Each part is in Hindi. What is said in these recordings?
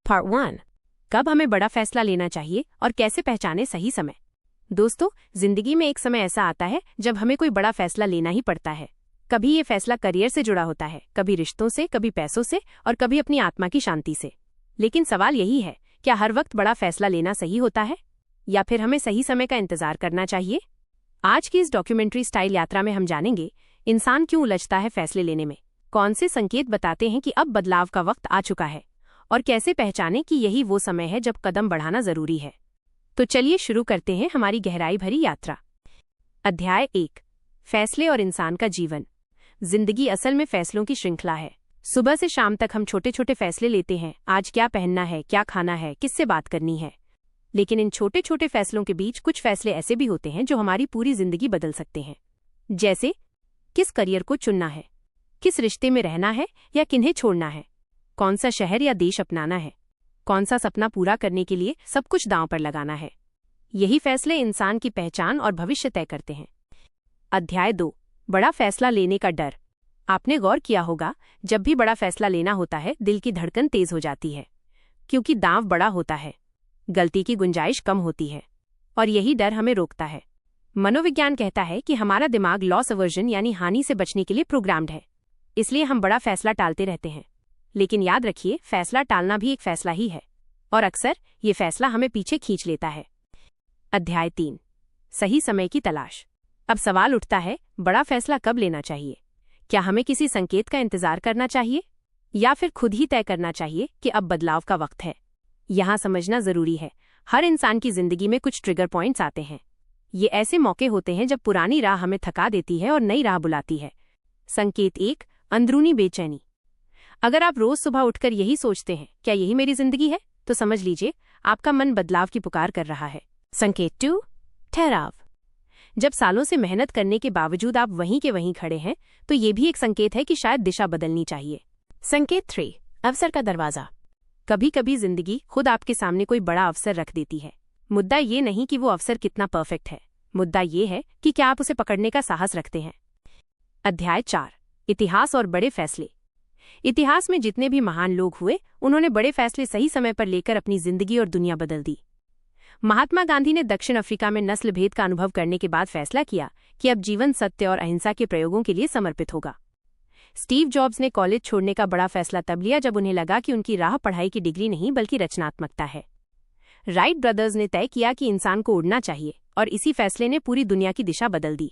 पार्ट 1। कब हमें बड़ा फैसला लेना चाहिए और कैसे पहचाने सही समय। दोस्तों, जिंदगी में एक समय ऐसा आता है जब हमें कोई बड़ा फैसला लेना ही पड़ता है। कभी ये फैसला करियर से जुड़ा होता है, कभी रिश्तों से, कभी पैसों से और कभी अपनी आत्मा की शांति से। लेकिन सवाल यही है, क्या हर वक्त बड़ा फैसला लेना सही होता है या फिर हमें सही समय का इंतजार करना चाहिए? आज की इस डॉक्यूमेंट्री स्टाइल यात्रा में हम जानेंगे इंसान क्यों उलझता है फैसले लेने में, कौन से संकेत बताते हैं कि अब बदलाव का वक्त आ चुका है और कैसे पहचानें कि यही वो समय है जब कदम बढ़ाना जरूरी है। तो चलिए शुरू करते हैं हमारी गहराई भरी यात्रा। अध्याय 1। फैसले और इंसान का जीवन। जिंदगी असल में फैसलों की श्रृंखला है। सुबह से शाम तक हम छोटे छोटे फैसले लेते हैं, आज क्या पहनना है, क्या खाना है, किससे बात करनी है। लेकिन इन छोटे छोटे फैसलों के बीच कुछ फैसले ऐसे भी होते हैं जो हमारी पूरी जिंदगी बदल सकते हैं। जैसे किस करियर को चुनना है, किस रिश्ते में रहना है या किन्हें छोड़ना है, कौन सा शहर या देश अपनाना है, कौन सा सपना पूरा करने के लिए सब कुछ दांव पर लगाना है। यही फैसले इंसान की पहचान और भविष्य तय करते हैं। अध्याय 2। बड़ा फैसला लेने का डर। आपने गौर किया होगा, जब भी बड़ा फैसला लेना होता है दिल की धड़कन तेज हो जाती है, क्योंकि दांव बड़ा होता है, गलती की गुंजाइश कम होती है और यही डर हमें रोकता है। मनोविज्ञान कहता है कि हमारा दिमाग लॉस अवर्जन यानी हानि से बचने के लिए प्रोग्राम्ड है, इसलिए हम बड़ा फैसला टालते रहते हैं। लेकिन याद रखिए, फैसला टालना भी एक फैसला ही है और अक्सर ये फैसला हमें पीछे खींच लेता है। अध्याय 3। सही समय की तलाश। अब सवाल उठता है, बड़ा फैसला कब लेना चाहिए? क्या हमें किसी संकेत का इंतजार करना चाहिए या फिर खुद ही तय करना चाहिए कि अब बदलाव का वक्त है? यहाँ समझना जरूरी है, हर इंसान की जिंदगी में कुछ ट्रिगर पॉइंट्स आते हैं। ये ऐसे मौके होते हैं जब पुरानी राह हमें थका देती है और नई राह बुलाती है। संकेत 1। अंदरूनी बेचैनी। अगर आप रोज सुबह उठकर यही सोचते हैं, क्या यही मेरी जिंदगी है, तो समझ लीजिए आपका मन बदलाव की पुकार कर रहा है। संकेत 2। ठहराव। जब सालों से मेहनत करने के बावजूद आप वहीं के वहीं खड़े हैं, तो ये भी एक संकेत है कि शायद दिशा बदलनी चाहिए। संकेत 3। अवसर का दरवाजा। कभी कभी जिंदगी खुद आपके सामने कोई बड़ा अवसर रख देती है। मुद्दा ये नहीं कि वो अवसर कितना परफेक्ट है, मुद्दा ये है कि क्या आप उसे पकड़ने का साहस रखते हैं। अध्याय 4। इतिहास और बड़े फैसले। इतिहास में जितने भी महान लोग हुए, उन्होंने बड़े फैसले सही समय पर लेकर अपनी जिंदगी और दुनिया बदल दी। महात्मा गांधी ने दक्षिण अफ्रीका में नस्ल भेद का अनुभव करने के बाद फैसला किया कि अब जीवन सत्य और अहिंसा के प्रयोगों के लिए समर्पित होगा। स्टीव जॉब्स ने कॉलेज छोड़ने का बड़ा फैसला तब लिया जब उन्हें लगा कि उनकी राह पढ़ाई की डिग्री नहीं बल्कि रचनात्मकता है। राइट ब्रदर्स ने तय किया कि इंसान को उड़ना चाहिए और इसी फैसले ने पूरी दुनिया की दिशा बदल दी।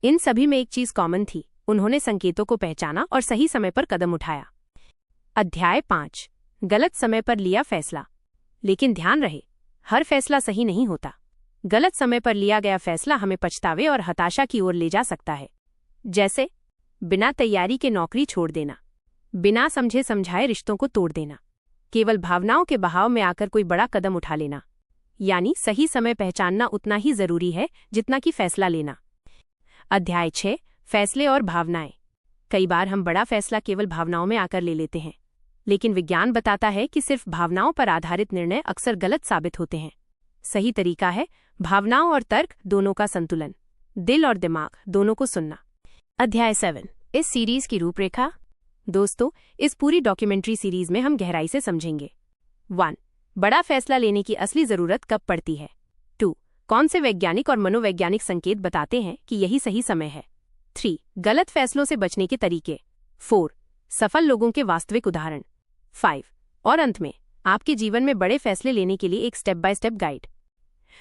इन सभी में एक चीज कॉमन थी, उन्होंने संकेतों को पहचाना और सही समय पर कदम उठाया। अध्याय 5। गलत समय पर लिया फैसला। लेकिन ध्यान रहे, हर फैसला सही नहीं होता। गलत समय पर लिया गया फैसला हमें पछतावे और हताशा की ओर ले जा सकता है। जैसे बिना तैयारी के नौकरी छोड़ देना, बिना समझे समझाए रिश्तों को तोड़ देना, केवल भावनाओं के बहाव में आकर कोई बड़ा कदम उठा लेना। यानी सही समय पहचानना उतना ही जरूरी है जितना कि फैसला लेना। अध्याय 6। फैसले और भावनाएं। कई बार हम बड़ा फैसला केवल भावनाओं में आकर ले लेते हैं, लेकिन विज्ञान बताता है कि सिर्फ भावनाओं पर आधारित निर्णय अक्सर गलत साबित होते हैं। सही तरीका है भावनाओं और तर्क दोनों का संतुलन, दिल और दिमाग दोनों को सुनना। अध्याय 7। इस सीरीज की रूपरेखा। दोस्तों, इस पूरी डॉक्यूमेंट्री सीरीज में हम गहराई से समझेंगे। 1। बड़ा फैसला लेने की असली जरूरत कब पड़ती है। 2। कौन से वैज्ञानिक और मनोवैज्ञानिक संकेत बताते हैं कि यही सही समय है। 3। गलत फैसलों से बचने के तरीके। 4। सफल लोगों के वास्तविक उदाहरण। 5। और अंत में आपके जीवन में बड़े फैसले लेने के लिए एक स्टेप बाय स्टेप गाइड।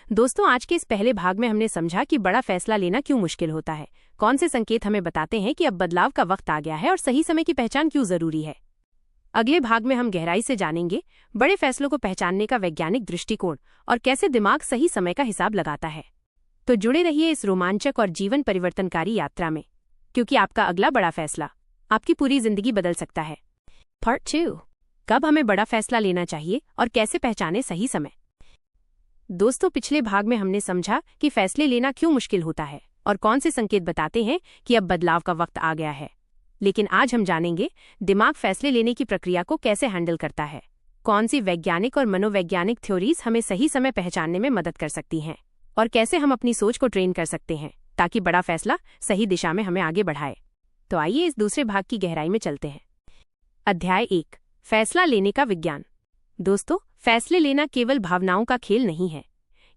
दोस्तों, आज के इस पहले भाग में हमने समझा कि बड़ा फैसला लेना क्यों मुश्किल होता है, कौन से संकेत हमें बताते हैं कि अब बदलाव का वक्त आ गया है और सही समय की पहचान क्यों जरूरी है। अगले भाग में हम गहराई से जानेंगे बड़े फैसलों को पहचानने का वैज्ञानिक दृष्टिकोण और कैसे दिमाग सही समय का हिसाब लगाता है। तो जुड़े रहिए इस रोमांचक और जीवन परिवर्तनकारी यात्रा में, क्योंकि आपका अगला बड़ा फैसला आपकी पूरी जिंदगी बदल सकता है। पार्ट 2। कब हमें बड़ा फैसला लेना चाहिए और कैसे पहचाने सही समय। दोस्तों, पिछले भाग में हमने समझा कि फैसले लेना क्यों मुश्किल होता है और कौन से संकेत बताते हैं कि अब बदलाव का वक्त आ गया है। लेकिन आज हम जानेंगे दिमाग फैसले लेने की प्रक्रिया को कैसे हैंडल करता है, कौन सी वैज्ञानिक और मनोवैज्ञानिक थ्योरीज हमें सही समय पहचानने में मदद कर सकती हैं और कैसे हम अपनी सोच को ट्रेन कर सकते हैं ताकि बड़ा फैसला सही दिशा में हमें आगे बढ़ाए। तो आइए इस दूसरे भाग की गहराई में चलते हैं। अध्याय 1। फैसला लेने का विज्ञान। दोस्तों, फैसले लेना केवल भावनाओं का खेल नहीं है,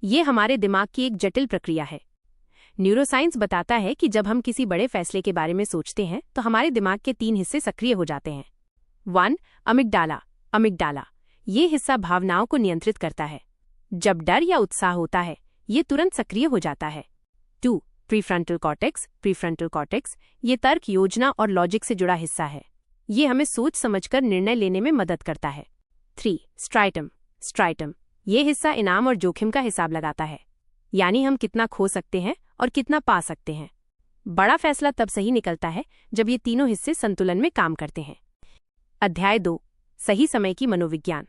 ये हमारे दिमाग की एक जटिल प्रक्रिया है। न्यूरोसाइंस बताता है कि जब हम किसी बड़े फैसले के बारे में सोचते हैं तो हमारे दिमाग के 3 हिस्से सक्रिय हो जाते हैं। 1. अमिगडाला। अमिगडाला ये हिस्सा भावनाओं को नियंत्रित करता है। जब डर या उत्साह होता है, ये तुरंत सक्रिय हो जाता है। 2. Prefrontal cortex. प्रीफ्रंटल कॉर्टेक्स ये तर्क, योजना और लॉजिक से जुड़ा हिस्सा है। ये हमें सोच समझकर निर्णय लेने में मदद करता है। 3. स्ट्राइटम। स्ट्राइटम ये हिस्सा इनाम और जोखिम का हिसाब लगाता है, यानी हम कितना खो सकते हैं और कितना पा सकते हैं। बड़ा फैसला तब सही निकलता है जब ये तीनों हिस्से संतुलन में काम करते हैं। अध्याय 2. सही समय की मनोविज्ञान।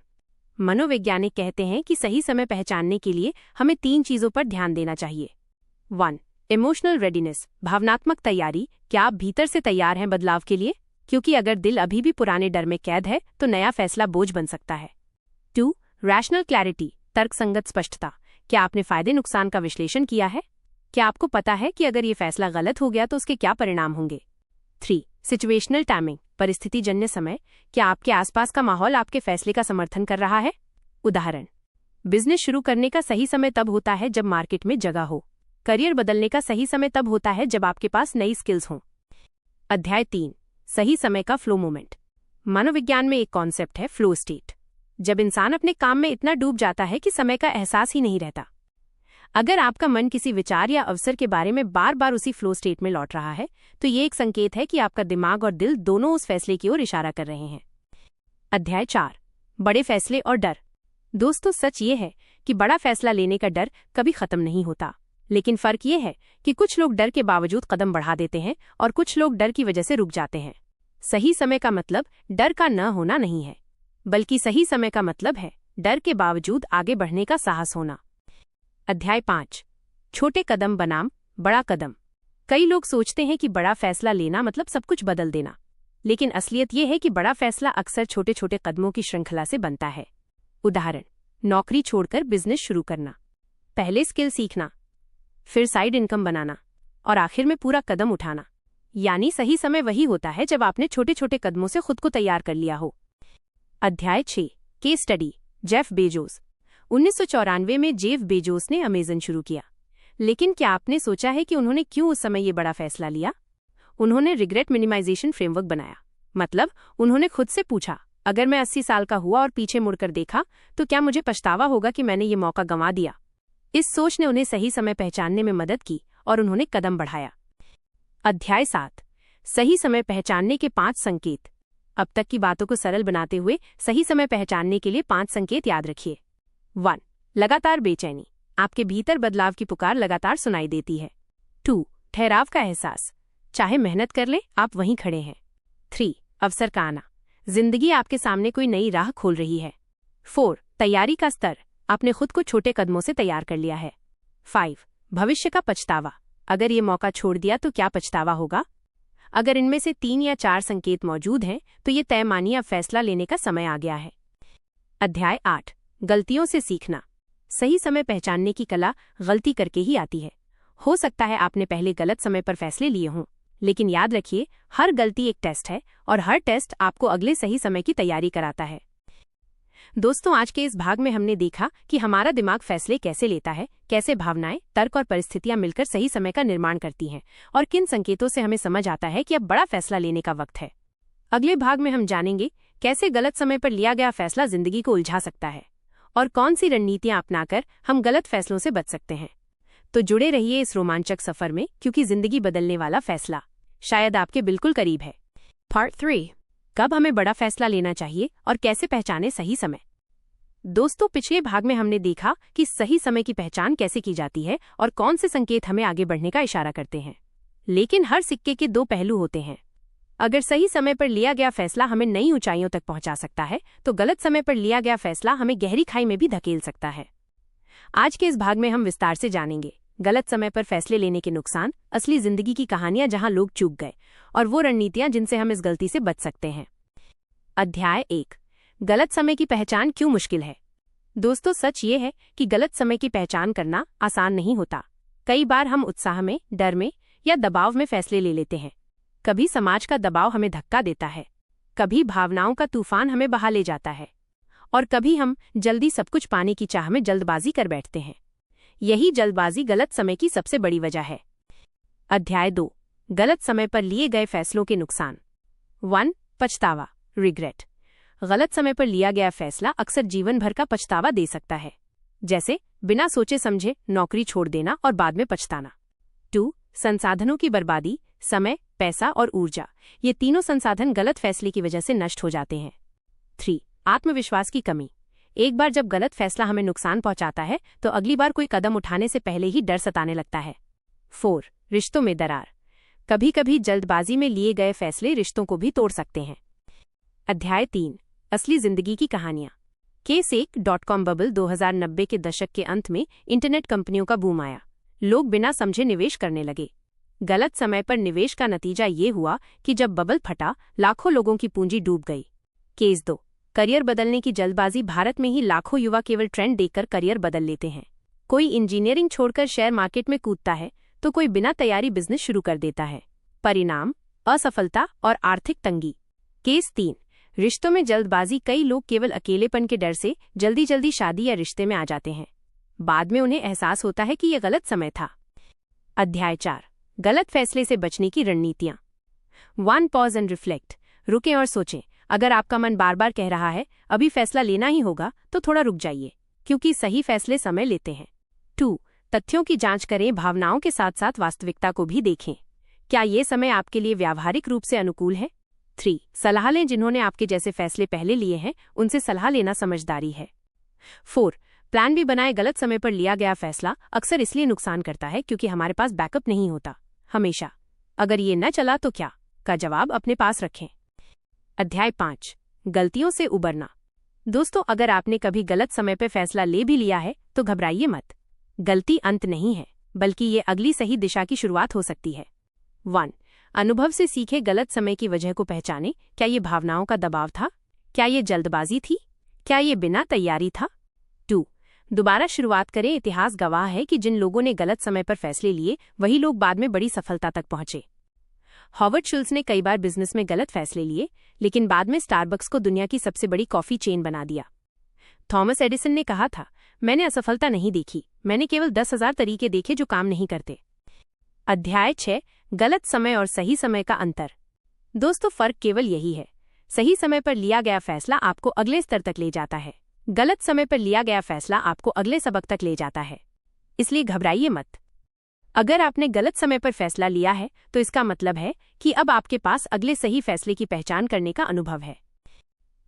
मनोवैज्ञानिक कहते हैं कि सही समय पहचानने के लिए हमें 3 चीजों पर ध्यान देना चाहिए। 1. Emotional readiness. भावनात्मक तैयारी। क्या आप भीतर से तैयार हैं बदलाव के लिए? क्योंकि अगर दिल अभी भी पुराने डर में कैद है तो नया फैसला बोझ बन सकता है। 2. Rational clarity. तर्कसंगत स्पष्टता। क्या आपने फायदे नुकसान का विश्लेषण किया है? क्या आपको पता है कि अगर ये फैसला गलत हो गया तो उसके क्या परिणाम होंगे? 3. Situational timing. परिस्थितिजन्य समय। क्या आपके आसपास का माहौल आपके फैसले का समर्थन कर रहा है? उदाहरण, बिजनेस शुरू करने का सही समय तब होता है जब मार्केट में जगह हो। करियर बदलने का सही समय तब होता है जब आपके पास नई स्किल्स हों। अध्याय 3. सही समय का फ्लो मोमेंट। मनोविज्ञान में एक कॉन्सेप्ट है फ्लो स्टेट। जब इंसान अपने काम में इतना डूब जाता है कि समय का एहसास ही नहीं रहता। अगर आपका मन किसी विचार या अवसर के बारे में बार बार उसी फ्लो स्टेट में लौट रहा है तो ये एक संकेत है कि आपका दिमाग और दिल दोनों उस फैसले की ओर इशारा कर रहे हैं। अध्याय 4. बड़े फैसले और डर। दोस्तों, सच ये है कि बड़ा फैसला लेने का डर कभी खत्म नहीं होता, लेकिन फर्क ये है कि कुछ लोग डर के बावजूद कदम बढ़ा देते हैं और कुछ लोग डर की वजह से रुक जाते हैं। सही समय का मतलब डर का न होना नहीं है, बल्कि सही समय का मतलब है डर के बावजूद आगे बढ़ने का साहस होना। अध्याय 5. छोटे कदम बनाम बड़ा कदम। कई लोग सोचते हैं कि बड़ा फैसला लेना मतलब सब कुछ बदल देना, लेकिन असलियत यह है कि बड़ा फैसला अक्सर छोटे छोटे कदमों की श्रृंखला से बनता है। उदाहरण, नौकरी छोड़कर बिजनेस शुरू करना, पहले स्किल सीखना, फिर साइड इनकम बनाना और आखिर में पूरा कदम उठाना। यानी सही समय वही होता है जब आपने छोटे छोटे कदमों से खुद को तैयार कर लिया हो। अध्याय 6. Case study. Jeff Bezos. 1994 में जेफ बेजोस ने अमेज़न शुरू किया, लेकिन क्या आपने सोचा है कि उन्होंने क्यों उस समय ये बड़ा फैसला लिया? उन्होंने रिग्रेट मिनिमाइजेशन फ्रेमवर्क बनाया। मतलब, उन्होंने खुद से पूछा, अगर मैं 80 साल का हुआ और पीछे मुड़कर देखा तो क्या मुझे पछतावा होगा कि मैंने ये मौका गंवा दिया? इस सोच ने उन्हें सही समय पहचानने में मदद की और उन्होंने कदम बढ़ाया। अध्याय 7. सही समय पहचानने के 5 संकेत। अब तक की बातों को सरल बनाते हुए सही समय पहचानने के लिए 5 संकेत याद रखिए। 1. लगातार बेचैनी। आपके भीतर बदलाव की पुकार लगातार सुनाई देती है। 2. ठहराव का एहसास। चाहे मेहनत कर ले, आप वहीं खड़े हैं। 3. अवसर का आना। जिंदगी आपके सामने कोई नई राह खोल रही है। 4. तैयारी का स्तर। आपने खुद को छोटे कदमों से तैयार कर लिया है। 5. भविष्य का पछतावा। अगर ये मौका छोड़ दिया तो क्या पछतावा होगा? अगर इनमें से 3 या 4 संकेत मौजूद हैं तो ये तय मानिए अब फैसला लेने का समय आ गया है। अध्याय 8. गलतियों से सीखना। सही समय पहचानने की कला गलती करके ही आती है। हो सकता है आपने पहले गलत समय पर फैसले लिए हों, लेकिन याद रखिए, हर गलती एक टेस्ट है और हर टेस्ट आपको अगले सही समय की तैयारी कराता है। दोस्तों, आज के इस भाग में हमने देखा कि हमारा दिमाग फैसले कैसे लेता है, कैसे भावनाएं, तर्क और परिस्थितियां मिलकर सही समय का निर्माण करती हैं और किन संकेतों से हमें समझ आता है कि अब बड़ा फैसला लेने का वक्त है। अगले भाग में हम जानेंगे कैसे गलत समय पर लिया गया फैसला जिंदगी को उलझा सकता है और कौन सी रणनीतियां अपनाकर हम गलत फैसलों से बच सकते हैं। तो जुड़े रहिए इस रोमांचक सफर में, क्योंकि जिंदगी बदलने वाला फैसला शायद आपके बिल्कुल करीब है। पार्ट 3. कब हमें बड़ा फैसला लेना चाहिए और कैसे पहचाने सही समय। दोस्तों, पिछले भाग में हमने देखा कि सही समय की पहचान कैसे की जाती है और कौन से संकेत हमें आगे बढ़ने का इशारा करते हैं। लेकिन हर सिक्के के 2 पहलू होते हैं। अगर सही समय पर लिया गया फैसला हमें नई ऊंचाइयों तक पहुंचा सकता है, तो गलत समय पर लिया गया फैसला हमें गहरी खाई में भी धकेल सकता है। आज के इस भाग में हम विस्तार से जानेंगे गलत समय पर फैसले लेने के नुकसान, असली जिंदगी की कहानियां जहां लोग चूक गए और वो रणनीतियां जिनसे हम इस गलती से बच सकते हैं। अध्याय 1. गलत समय की पहचान क्यों मुश्किल है। दोस्तों, सच ये है कि गलत समय की पहचान करना आसान नहीं होता। कई बार हम उत्साह में, डर में या दबाव में फैसले ले लेते हैं। कभी समाज का दबाव हमें धक्का देता है, कभी भावनाओं का तूफान हमें बहा ले जाता है और कभी हम जल्दी सब कुछ पाने की चाह में जल्दबाजी कर बैठते हैं। यही जल्दबाजी गलत समय की सबसे बड़ी वजह है। अध्याय 2, गलत समय पर लिए गए फैसलों के नुकसान। 1. पछतावा, रिग्रेट। गलत समय पर लिया गया फैसला अक्सर जीवन भर का पछतावा दे सकता है, जैसे बिना सोचे समझे नौकरी छोड़ देना और बाद में पछताना। 2. संसाधनों की बर्बादी, समय, पैसा और ऊर्जा। ये तीनों संसाधन गलत फैसले की वजह से नष्ट हो जाते हैं। 3. आत्मविश्वास की कमी। एक बार जब गलत फैसला हमें नुकसान पहुंचाता है तो अगली बार कोई कदम उठाने से पहले ही डर सताने लगता है। 4. रिश्तों में दरार। कभी कभी जल्दबाजी में लिए गए फैसले रिश्तों को भी तोड़ सकते हैं। अध्याय 3, असली जिंदगी की कहानियां। Case1.com बबल 2090 के दशक के अंत में इंटरनेट कंपनियों का बूम आया। लोग बिना समझे निवेश करने लगे। गलत समय पर निवेश का नतीजा ये हुआ कि जब बबल फटा, लाखों लोगों की पूंजी डूब गई। केस 2, करियर बदलने की जल्दबाजी। भारत में ही लाखों युवा केवल ट्रेंड देखकर करियर बदल लेते हैं। कोई इंजीनियरिंग छोड़कर शेयर मार्केट में कूदता है तो कोई बिना तैयारी बिजनेस शुरू कर देता है। परिणाम, असफलता और आर्थिक तंगी। केस 3, रिश्तों में जल्दबाजी। कई लोग केवल अकेलेपन के डर से जल्दी जल्दी शादी या रिश्ते में आ जाते हैं। बाद में उन्हें एहसास होता है कि यह गलत समय था। अध्याय 4, गलत फैसले से बचने की रणनीतियां। 1. Pause and reflect. रुकें और सोचें। अगर आपका मन बार बार कह रहा है अभी फैसला लेना ही होगा, तो थोड़ा रुक जाइए, क्योंकि सही फैसले समय लेते हैं। 2. तथ्यों की जांच करें। भावनाओं के साथ साथ वास्तविकता को भी देखें। क्या ये समय आपके लिए व्यावहारिक रूप से अनुकूल है? 3. सलाह लें। जिन्होंने आपके जैसे फैसले पहले लिए हैं उनसे सलाह लेना समझदारी है। 4. प्लान भी बनाए। गलत समय पर लिया गया फैसला अक्सर इसलिए नुकसान करता है क्योंकि हमारे पास बैकअप नहीं होता। हमेशा अगर ये न चला तो क्या का जवाब अपने पास रखें। अध्याय 5, गलतियों से उबरना। दोस्तों, अगर आपने कभी गलत समय पर फैसला ले भी लिया है तो घबराइए मत। गलती अंत नहीं है, बल्कि ये अगली सही दिशा की शुरुआत हो सकती है। 1. अनुभव से सीखे। गलत समय की वजह को पहचाने। क्या ये भावनाओं का दबाव था? क्या ये जल्दबाजी थी? क्या ये बिना तैयारी था? 2. दोबारा शुरुआत करें। इतिहास गवाह है कि जिन लोगों ने गलत समय पर फैसले लिए वही लोग बाद में बड़ी सफलता तक पहुंचे। हॉवर्ड शुल्ट्ज ने कई बार बिजनेस में गलत फैसले लिए, लेकिन बाद में स्टारबक्स को दुनिया की सबसे बड़ी कॉफी चेन बना दिया। थॉमस एडिसन ने कहा था, मैंने असफलता नहीं देखी, मैंने केवल 10,000 तरीके देखे जो काम नहीं करते। अध्याय 6, गलत समय और सही समय का अंतर। दोस्तों, फर्क केवल यही है, सही समय पर लिया गया फैसला आपको अगले स्तर तक ले जाता है, गलत समय पर लिया गया फैसला आपको अगले सबक तक ले जाता है। इसलिए घबराइए मत। अगर आपने गलत समय पर फैसला लिया है तो इसका मतलब है कि अब आपके पास अगले सही फैसले की पहचान करने का अनुभव है।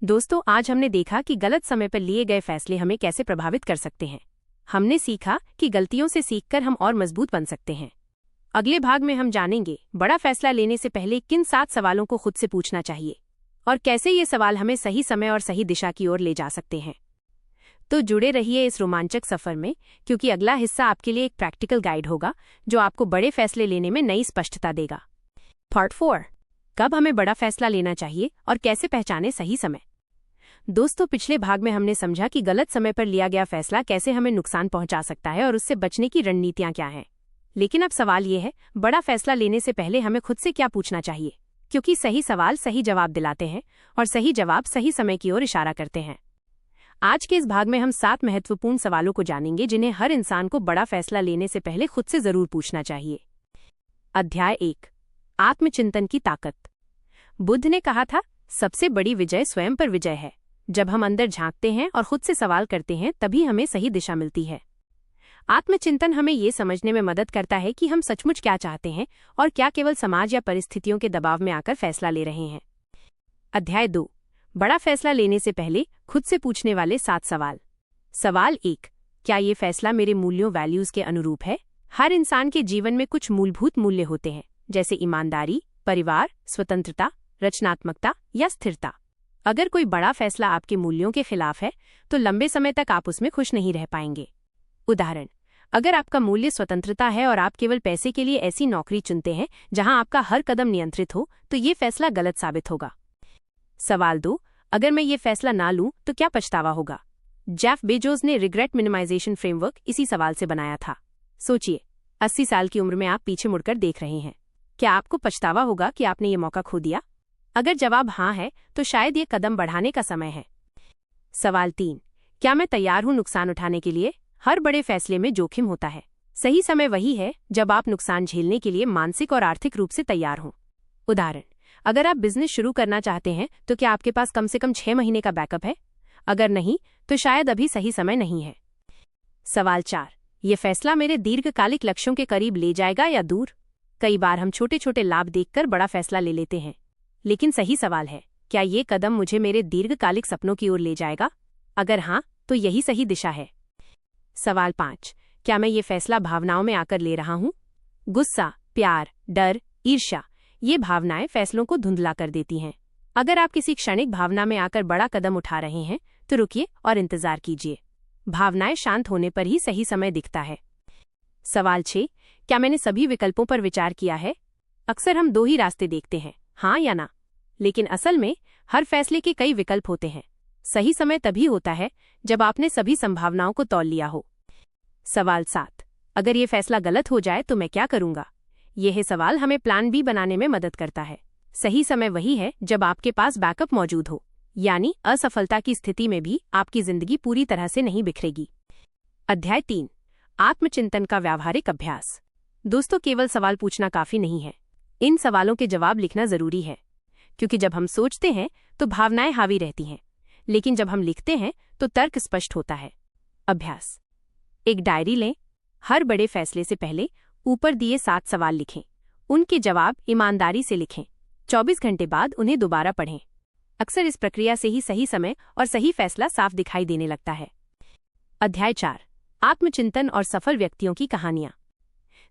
दोस्तों, आज हमने देखा कि गलत समय पर लिए गए फैसले हमें कैसे प्रभावित कर सकते हैं। हमने सीखा कि गलतियों से सीखकर हम और मजबूत बन सकते हैं। अगले भाग में हम जानेंगे बड़ा फैसला लेने से पहले किन 7 सवालों को खुद से पूछना चाहिए और कैसे ये सवाल हमें सही समय और सही दिशा की ओर ले जा सकते हैं। तो जुड़े रहिए इस रोमांचक सफर में, क्योंकि अगला हिस्सा आपके लिए एक प्रैक्टिकल गाइड होगा जो आपको बड़े फैसले लेने में नई स्पष्टता देगा। पार्ट 4, कब हमें बड़ा फैसला लेना चाहिए और कैसे पहचाने सही समय। दोस्तों, पिछले भाग में हमने समझा कि गलत समय पर लिया गया फैसला कैसे हमें नुकसान पहुंचा सकता है और उससे बचने की रणनीतियां क्या हैं। लेकिन अब सवाल ये है, बड़ा फैसला लेने से पहले हमें खुद से क्या पूछना चाहिए, क्योंकि सही सवाल सही जवाब दिलाते हैं और सही जवाब सही समय की ओर इशारा करते हैं। आज के इस भाग में हम 7 महत्वपूर्ण सवालों को जानेंगे जिन्हें हर इंसान को बड़ा फैसला लेने से पहले खुद से जरूर पूछना चाहिए। अध्याय 1, आत्मचिंतन की ताकत। बुद्ध ने कहा था, सबसे बड़ी विजय स्वयं पर विजय है। जब हम अंदर झांकते हैं और खुद से सवाल करते हैं तभी हमें सही दिशा मिलती है। आत्मचिंतन हमें ये समझने में मदद करता है कि हम सचमुच क्या चाहते हैं और क्या केवल समाज या परिस्थितियों के दबाव में आकर फैसला ले रहे हैं। अध्याय 2, बड़ा फैसला लेने से पहले खुद से पूछने वाले 7 सवाल। सवाल 1, क्या ये फैसला मेरे मूल्यों वैल्यूज के अनुरूप है? हर इंसान के जीवन में कुछ मूलभूत मूल्य होते हैं, जैसे ईमानदारी, परिवार, स्वतंत्रता, रचनात्मकता या स्थिरता। अगर कोई बड़ा फैसला आपके मूल्यों के खिलाफ है तो लंबे समय तक आप उसमें खुश नहीं रह पाएंगे। उदाहरण, अगर आपका मूल्य स्वतंत्रता है और आप केवल पैसे के लिए ऐसी नौकरी चुनते हैं जहां आपका हर कदम नियंत्रित हो, तो ये फैसला गलत साबित होगा। सवाल 2, अगर मैं ये फैसला ना लूं तो क्या पछतावा होगा? जेफ बेजोस ने रिग्रेट मिनिमाइजेशन फ्रेमवर्क इसी सवाल से बनाया था। सोचिए, 80 साल की उम्र में आप पीछे मुड़कर देख रहे हैं। क्या आपको पछतावा होगा कि आपने ये मौका खो दिया? अगर जवाब हाँ है तो शायद ये कदम बढ़ाने का समय है। सवाल 3, क्या मैं तैयार हूं नुकसान उठाने के लिए? हर बड़े फैसले में जोखिम होता है। सही समय वही है जब आप नुकसान झेलने के लिए मानसिक और आर्थिक रूप से तैयार हों। उदाहरण, अगर आप बिजनेस शुरू करना चाहते हैं तो क्या आपके पास कम से कम 6 महीने का बैकअप है? अगर नहीं, तो शायद अभी सही समय नहीं है। सवाल 4, ये फैसला मेरे दीर्घकालिक लक्ष्यों के करीब ले जाएगा या दूर? कई बार हम छोटे छोटे लाभ देखकर बड़ा फैसला ले लेते हैं, लेकिन सही सवाल है, क्या ये कदम मुझे मेरे दीर्घकालिक सपनों की ओर ले जाएगा? अगर हाँ, तो यही सही दिशा है। सवाल 5, क्या मैं ये फैसला भावनाओं में आकर ले रहा हूँ? गुस्सा, प्यार, डर, ईर्ष्या, ये भावनाएं फैसलों को धुंधला कर देती हैं। अगर आप किसी क्षणिक भावना में आकर बड़ा कदम उठा रहे हैं तो रुकिए और इंतजार कीजिए। भावनाएं शांत होने पर ही सही समय दिखता है। सवाल 6, क्या मैंने सभी विकल्पों पर विचार किया है? अक्सर हम 2 ही रास्ते देखते हैं, हाँ या ना, लेकिन असल में हर फैसले के कई विकल्प होते हैं। सही समय तभी होता है जब आपने सभी संभावनाओं को तौल लिया हो। सवाल 7, अगर ये फैसला गलत हो जाए तो मैं क्या करूंगा? यह सवाल हमें प्लान बी बनाने में मदद करता है। सही समय वही है जब आपके पास बैकअप मौजूद हो, यानी असफलता की स्थिति में भी आपकी जिंदगी पूरी तरह से नहीं बिखरेगी। अध्याय 3, आत्मचिंतन का व्यावहारिक अभ्यास। दोस्तों, केवल सवाल पूछना काफी नहीं है, इन सवालों के जवाब लिखना जरूरी है, क्योंकि जब हम सोचते हैं तो भावनाएं हावी रहती हैं, लेकिन जब हम लिखते हैं तो तर्क स्पष्ट होता है। अभ्यास, एक डायरी लें। हर बड़े फैसले से पहले ऊपर दिए 7 सवाल लिखें। उनके जवाब ईमानदारी से लिखें। 24 घंटे बाद उन्हें दोबारा पढ़ें। अक्सर इस प्रक्रिया से ही सही समय और सही फैसला साफ दिखाई देने लगता है। अध्याय 4, आत्मचिंतन और सफल व्यक्तियों की कहानियां।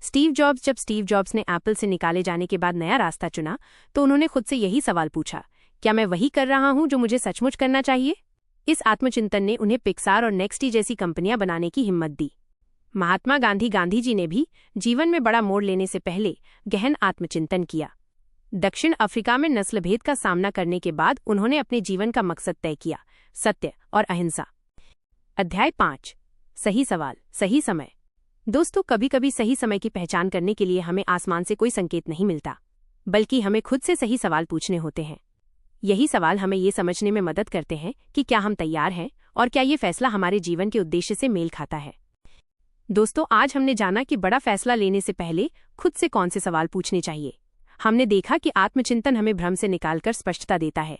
जब स्टीव जॉब्स ने एप्पल से निकाले जाने के बाद नया रास्ता चुना तो उन्होंने खुद से यही सवाल पूछा, क्या मैं वही कर रहा हूं जो मुझे सचमुच करना चाहिए? इस आत्मचिंतन ने उन्हें पिक्सार और नेक्स्टी जैसी कंपनियां बनाने की हिम्मत दी। महात्मा गांधी जी ने भी जीवन में बड़ा मोड़ लेने से पहले गहन आत्मचिंतन किया। दक्षिण अफ्रीका में नस्लभेद का सामना करने के बाद उन्होंने अपने जीवन का मकसद तय किया, सत्य और अहिंसा। अध्याय 5, सही सवाल, सही समय। दोस्तों, कभी कभी सही समय की पहचान करने के लिए हमें आसमान से कोई संकेत नहीं मिलता, बल्कि हमें खुद से सही सवाल पूछने होते हैं। यही सवाल हमें ये समझने में मदद करते हैं कि क्या हम तैयार हैं और क्या ये फैसला हमारे जीवन के उद्देश्य से मेल खाता है। दोस्तों, आज हमने जाना कि बड़ा फैसला लेने से पहले खुद से कौन से सवाल पूछने चाहिए। हमने देखा कि आत्मचिंतन हमें भ्रम से निकालकर स्पष्टता देता है।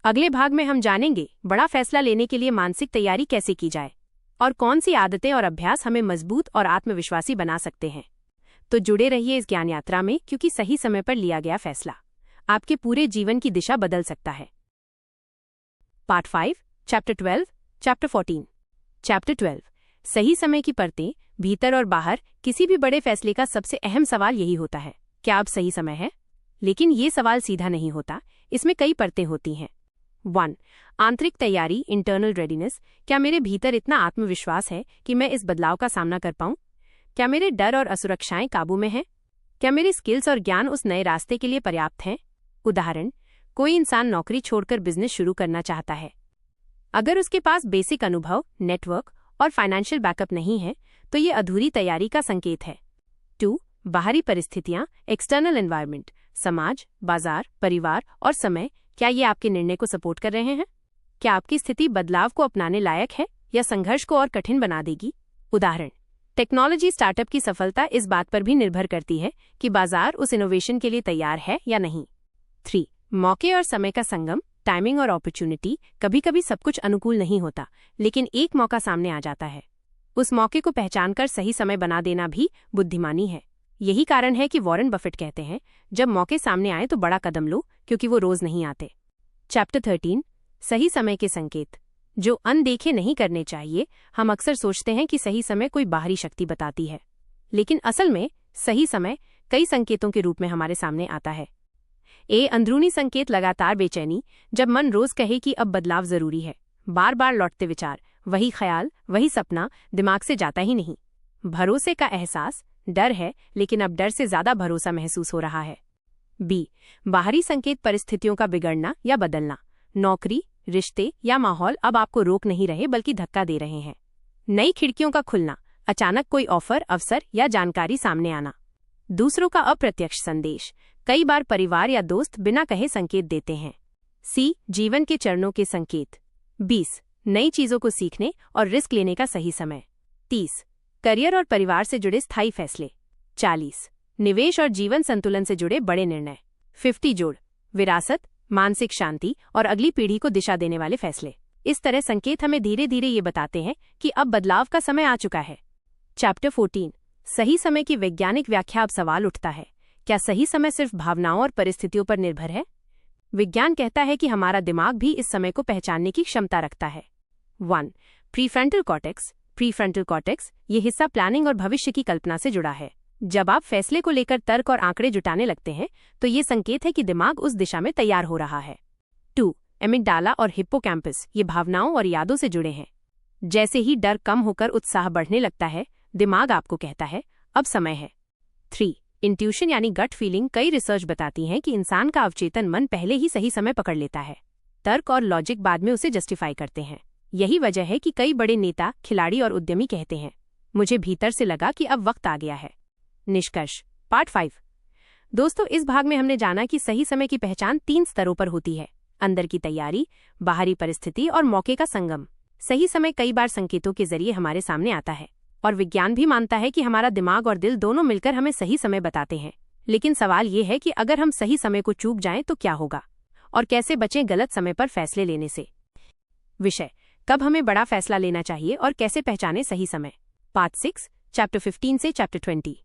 अगले भाग में हम जानेंगे बड़ा फैसला लेने के लिए मानसिक तैयारी कैसे की जाए और कौन सी आदतें और अभ्यास हमें मजबूत और आत्मविश्वासी बना सकते हैं। तो जुड़े रहिए इस ज्ञान यात्रा में, क्योंकि सही समय पर लिया गया फैसला आपके पूरे जीवन की दिशा बदल सकता है। Part 5, chapter 12, chapter 14। चैप्टर 12, सही समय की परतें। भीतर और बाहर किसी भी बड़े फैसले का सबसे अहम सवाल यही होता है, क्या अब सही समय है? लेकिन ये सवाल सीधा नहीं होता, इसमें कई परतें होती हैं। 1, आंतरिक तैयारी, इंटरनल रेडीनेस। क्या मेरे भीतर इतना आत्मविश्वास है कि मैं इस बदलाव का सामना कर पाऊं? क्या मेरे डर और असुरक्षाएं काबू में हैं? क्या मेरी स्किल्स और ज्ञान उस नए रास्ते के लिए पर्याप्त हैं? उदाहरण, कोई इंसान नौकरी छोड़कर बिजनेस शुरू करना चाहता है। अगर उसके पास बेसिक अनुभव, नेटवर्क और फाइनेंशियल बैकअप नहीं है तो ये अधूरी तैयारी का संकेत है। 2, बाहरी परिस्थितियां, एक्सटर्नल एनवायरनमेंट, समाज, बाजार, परिवार और समय। क्या ये आपके निर्णय को सपोर्ट कर रहे हैं? क्या आपकी स्थिति बदलाव को अपनाने लायक है या संघर्ष को और कठिन बना देगी? उदाहरण, टेक्नोलॉजी स्टार्टअप की सफलता इस बात पर भी निर्भर करती है कि बाजार उस इनोवेशन के लिए तैयार है या नहीं। 3, मौके और समय का संगम, टाइमिंग और अपॉर्चुनिटी। कभी कभी सब कुछ अनुकूल नहीं होता, लेकिन एक मौका सामने आ जाता है। उस मौके को पहचानकर सही समय बना देना भी बुद्धिमानी है। यही कारण है कि वॉरेन बफेट कहते हैं, जब मौके सामने आए तो बड़ा कदम लो, क्योंकि वो रोज नहीं आते। चैप्टर 13, सही समय के संकेत, जो अनदेखे नहीं करने चाहिए। हम अक्सर सोचते हैं कि सही समय कोई बाहरी शक्ति बताती है, लेकिन असल में सही समय कई संकेतों के रूप में हमारे सामने आता है। अंदरूनी संकेत, लगातार बेचैनी, जब मन रोज कहे कि अब बदलाव जरूरी है। बार बार लौटते विचार, वही ख्याल, वही सपना, दिमाग से जाता ही नहीं। भरोसे का एहसास, डर है लेकिन अब डर से ज्यादा भरोसा महसूस हो रहा है। बाहरी संकेत, परिस्थितियों का बिगड़ना या बदलना। नौकरी, रिश्ते या माहौल अब आपको रोक नहीं रहे बल्कि धक्का दे रहे हैं। नई खिड़कियों का खुलना, अचानक कोई ऑफर, अवसर या जानकारी सामने आना। दूसरों का अप्रत्यक्ष संदेश, कई बार परिवार या दोस्त बिना कहे संकेत देते हैं। जीवन के चरणों के संकेत। 20, नई चीजों को सीखने और रिस्क लेने का सही समय। 30. करियर और परिवार से जुड़े स्थायी फैसले। 40. निवेश और जीवन संतुलन से जुड़े बड़े निर्णय। 50 जोड़ विरासत, मानसिक शांति और अगली पीढ़ी को दिशा देने वाले फैसले। इस तरह संकेत हमें धीरे धीरे ये बताते हैं कि अब बदलाव का समय आ चुका है। चैप्टर 14 सही समय की वैज्ञानिक व्याख्या। अब सवाल उठता है, क्या सही समय सिर्फ भावनाओं और परिस्थितियों पर निर्भर है? विज्ञान कहता है कि हमारा दिमाग भी इस समय को पहचानने की क्षमता रखता है। 1. Prefrontal cortex. प्रीफ्रंटल कॉर्टेक्स ये हिस्सा प्लानिंग और भविष्य की कल्पना से जुड़ा है। जब आप फैसले को लेकर तर्क और आंकड़े जुटाने लगते हैं तो ये संकेत है कि दिमाग उस दिशा में तैयार हो रहा है। 2. एमिगडाला और हिप्पोकैम्पस ये भावनाओं और यादों से जुड़े हैं। जैसे ही डर कम होकर उत्साह बढ़ने लगता है, दिमाग आपको कहता है अब समय है। 3. इंट्यूशन यानी गट फीलिंग। कई रिसर्च बताती हैं कि इंसान का अवचेतन मन पहले ही सही समय पकड़ लेता है। तर्क और लॉजिक बाद में उसे जस्टिफाई करते हैं। यही वजह है कि कई बड़े नेता, खिलाड़ी और उद्यमी कहते हैं, मुझे भीतर से लगा कि अब वक्त आ गया है। निष्कर्ष। पार्ट 5। दोस्तों, इस भाग में हमने जाना कि सही समय की पहचान 3 स्तरों पर होती है: अंदर की तैयारी, बाहरी परिस्थिति और मौके का संगम। सही समय कई बार संकेतों के जरिए हमारे सामने आता है और विज्ञान भी मानता है कि हमारा दिमाग और दिल दोनों मिलकर हमें सही समय बताते हैं। लेकिन सवाल ये है कि अगर हम सही समय को चूक जाएं तो क्या होगा, और कैसे बचें गलत समय पर फैसले लेने से। विषय: कब हमें बड़ा फैसला लेना चाहिए और कैसे पहचाने सही समय। पार्ट 6, चैप्टर 15 से चैप्टर 20।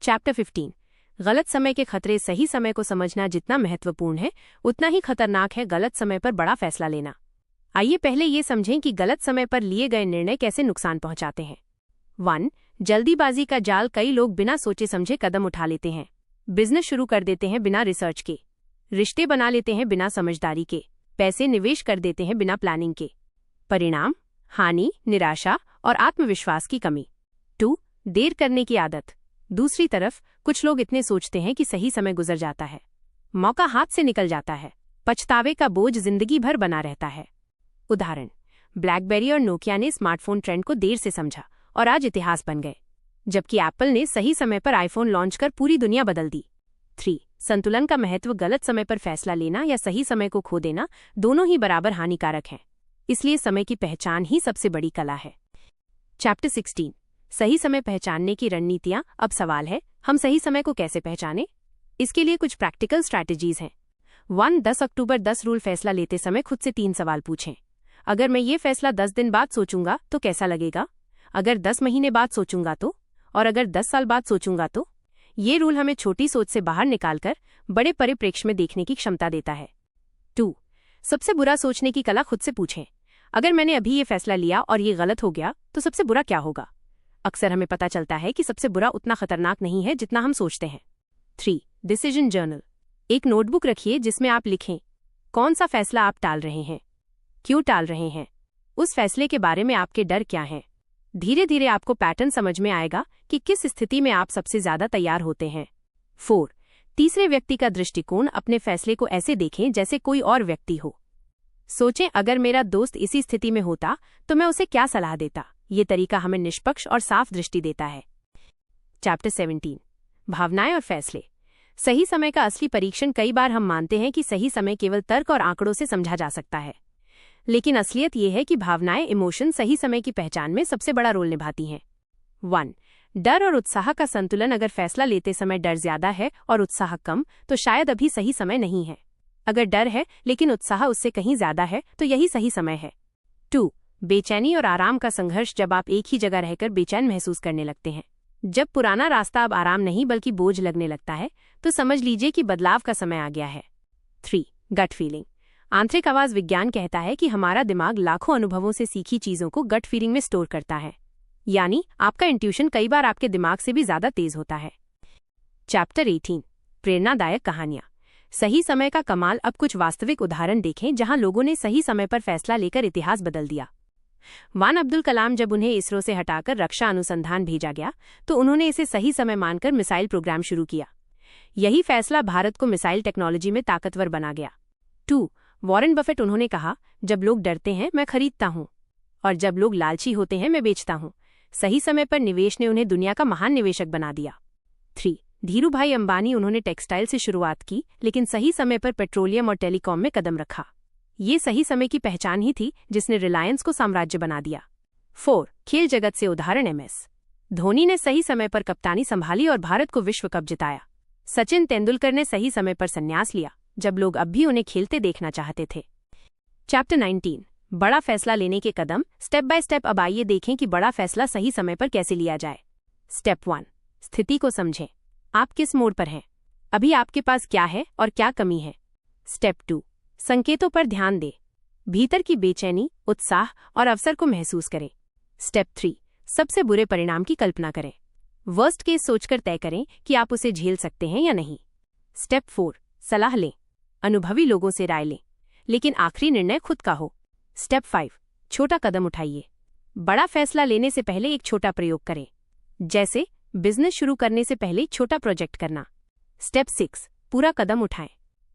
चैप्टर 15 गलत समय के खतरे। सही समय को समझना जितना महत्वपूर्ण है, उतना ही खतरनाक है गलत समय पर बड़ा फैसला लेना। आइए पहले ये समझें कि गलत समय पर लिए गए निर्णय कैसे नुकसान पहुंचाते हैं। 1. जल्दीबाजी का जाल। कई लोग बिना सोचे समझे कदम उठा लेते हैं। बिजनेस शुरू कर देते हैं बिना रिसर्च के, रिश्ते बना लेते हैं बिना समझदारी के, पैसे निवेश कर देते हैं बिना प्लानिंग के। परिणाम: हानि, निराशा और आत्मविश्वास की कमी। 2. देर करने की आदत। दूसरी तरफ कुछ लोग इतने सोचते हैं कि सही समय गुजर जाता है, मौका हाथ से निकल जाता है, पछतावे का बोझ जिंदगी भर बना रहता है। उदाहरण: ब्लैकबेरी और नोकिया ने स्मार्टफोन ट्रेंड को देर से समझा और आज इतिहास बन गए, जबकि एप्पल ने सही समय पर आईफोन लॉन्च कर पूरी दुनिया बदल दी। 3. संतुलन का महत्व। गलत समय पर फैसला लेना या सही समय को खो देना दोनों ही बराबर हानिकारक हैं, इसलिए समय की पहचान ही सबसे बड़ी कला है। चैप्टर 16 सही समय पहचानने की रणनीतियां। अब सवाल है, हम सही समय को कैसे पहचानें? इसके लिए कुछ प्रैक्टिकल स्ट्रैटेजीज हैं। 1. 10 अक्टूबर 10 रूल। फैसला लेते समय खुद से 3 सवाल पूछें। अगर मैं ये फैसला 10 दिन बाद सोचूंगा तो कैसा लगेगा? अगर 10 महीने बाद सोचूंगा तो? और अगर 10 साल बाद सोचूंगा तो? ये रूल हमें छोटी सोच से बाहर निकालकर बड़े परिप्रेक्ष्य में देखने की क्षमता देता है। 2. सबसे बुरा सोचने की कला। खुद से पूछें, अगर मैंने अभी ये फैसला लिया और ये गलत हो गया तो सबसे बुरा क्या होगा? अक्सर हमें पता चलता है कि सबसे बुरा उतना खतरनाक नहीं है जितना हम सोचते हैं। 3. Decision journal. एक नोटबुक रखिए जिसमें आप लिखें कौन सा फैसला आप टाल रहे हैं, क्यों टाल रहे हैं, उस फैसले के बारे में आपके डर क्या हैं। धीरे धीरे आपको पैटर्न समझ में आएगा कि किस स्थिति में आप सबसे ज्यादा तैयार होते हैं। 4. तीसरे व्यक्ति का दृष्टिकोण। अपने फैसले को ऐसे देखें जैसे कोई और व्यक्ति हो। सोचें, अगर मेरा दोस्त इसी स्थिति में होता तो मैं उसे क्या सलाह देता। ये तरीका हमें निष्पक्ष और साफ दृष्टि देता है। चैप्टर 17 भावनाएं और फैसले। सही समय का असली परीक्षण। कई बार हम मानते हैं कि सही समय केवल तर्क और आंकड़ों से समझा जा सकता है, लेकिन असलियत यह है कि भावनाएं, इमोशन सही समय की पहचान में सबसे बड़ा रोल निभाती हैं। 1. डर और उत्साह का संतुलन। अगर फैसला लेते समय डर ज्यादा है और उत्साह कम तो शायद अभी सही समय नहीं है। अगर डर है लेकिन उत्साह उससे कहीं ज्यादा है तो यही सही समय है। 2. बेचैनी और आराम का संघर्ष। जब आप एक ही जगह रहकर बेचैन महसूस करने लगते हैं, जब पुराना रास्ता अब आराम नहीं बल्कि बोझ लगने लगता है, तो समझ लीजिए कि बदलाव का समय आ गया है। 3. Gut feeling. आंतरिक आवाज। विज्ञान कहता है कि हमारा दिमाग लाखों अनुभवों से सीखी चीजों को गट फीलिंग में स्टोर करता है, यानी आपका इंट्यूशन कई बार आपके दिमाग से भी ज्यादा तेज होता है। चैप्टर 18 प्रेरणादायक कहानियां। सही समय का कमाल। अब कुछ वास्तविक उदाहरण देखें जहां लोगों ने सही समय पर फैसला लेकर इतिहास बदल दिया। 1. अब्दुल कलाम। जब उन्हें इसरो से हटाकर रक्षा अनुसंधान भेजा गया तो उन्होंने इसे सही समय मानकर मिसाइल प्रोग्राम शुरू किया। यही फैसला भारत को मिसाइल टेक्नोलॉजी में ताकतवर बना गया। 2. Warren Buffett. उन्होंने कहा, जब लोग डरते हैं मैं खरीदता हूं, और जब लोग लालची होते हैं मैं बेचता हूं। सही समय पर निवेश ने उन्हें दुनिया का महान निवेशक बना दिया। 3. धीरूभाई अंबानी। उन्होंने टेक्सटाइल से शुरुआत की लेकिन सही समय पर पेट्रोलियम और टेलीकॉम में कदम रखा। ये सही समय की पहचान ही थी जिसने रिलायंस को साम्राज्य बना दिया। 4. खेल जगत से उदाहरण MS धोनी ने सही समय पर कप्तानी संभाली और भारत को विश्व कप जिताया। सचिन तेंदुलकर ने सही समय पर संन्यास लिया जब लोग अब भी उन्हें खेलते देखना चाहते थे। चैप्टर 19 बड़ा फैसला लेने के कदम स्टेप बाय स्टेप। अब आइए देखें कि बड़ा फैसला सही समय पर कैसे लिया जाए। स्टेप 1 स्थिति को समझें। आप किस मोड़ पर हैं? अभी आपके पास क्या है और क्या कमी है? स्टेप 2 संकेतों पर ध्यान दें। भीतर की बेचैनी, उत्साह और अवसर को महसूस करें। स्टेप 3 सबसे बुरे परिणाम की कल्पना करें। वर्स्ट केस सोचकर तय करें कि आप उसे झेल सकते हैं या नहीं। स्टेप 4 सलाह लें। अनुभवी लोगों से राय लें, लेकिन आखिरी निर्णय खुद का हो। स्टेप 5 छोटा कदम उठाइए। बड़ा फैसला लेने से पहले एक छोटा प्रयोग करें, जैसे बिजनेस शुरू करने से पहले छोटा प्रोजेक्ट करना। स्टेप 6 पूरा कदम उठाएं।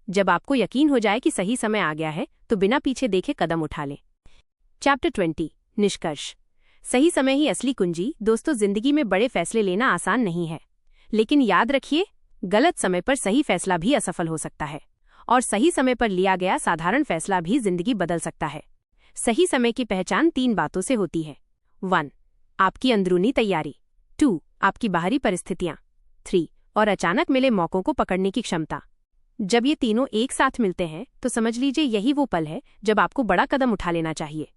जब आपको यकीन हो जाए कि सही समय आ गया है तो बिना पीछे देखे कदम उठा लें। चैप्टर 20 निष्कर्ष। सही समय ही असली कुंजी। दोस्तों, जिंदगी में बड़े फैसले लेना आसान नहीं है, लेकिन याद रखिए, गलत समय पर सही फैसला भी असफल हो सकता है और सही समय पर लिया गया साधारण फैसला भी जिंदगी बदल सकता है। सही समय की पहचान 3 बातों से होती है। 1 आपकी अंदरूनी तैयारी, 2 आपकी बाहरी परिस्थितियां, 3 और अचानक मिले मौकों को पकड़ने की क्षमता। जब ये तीनों एक साथ मिलते हैं तो समझ लीजिए यही वो पल है जब आपको बड़ा कदम उठा लेना चाहिए।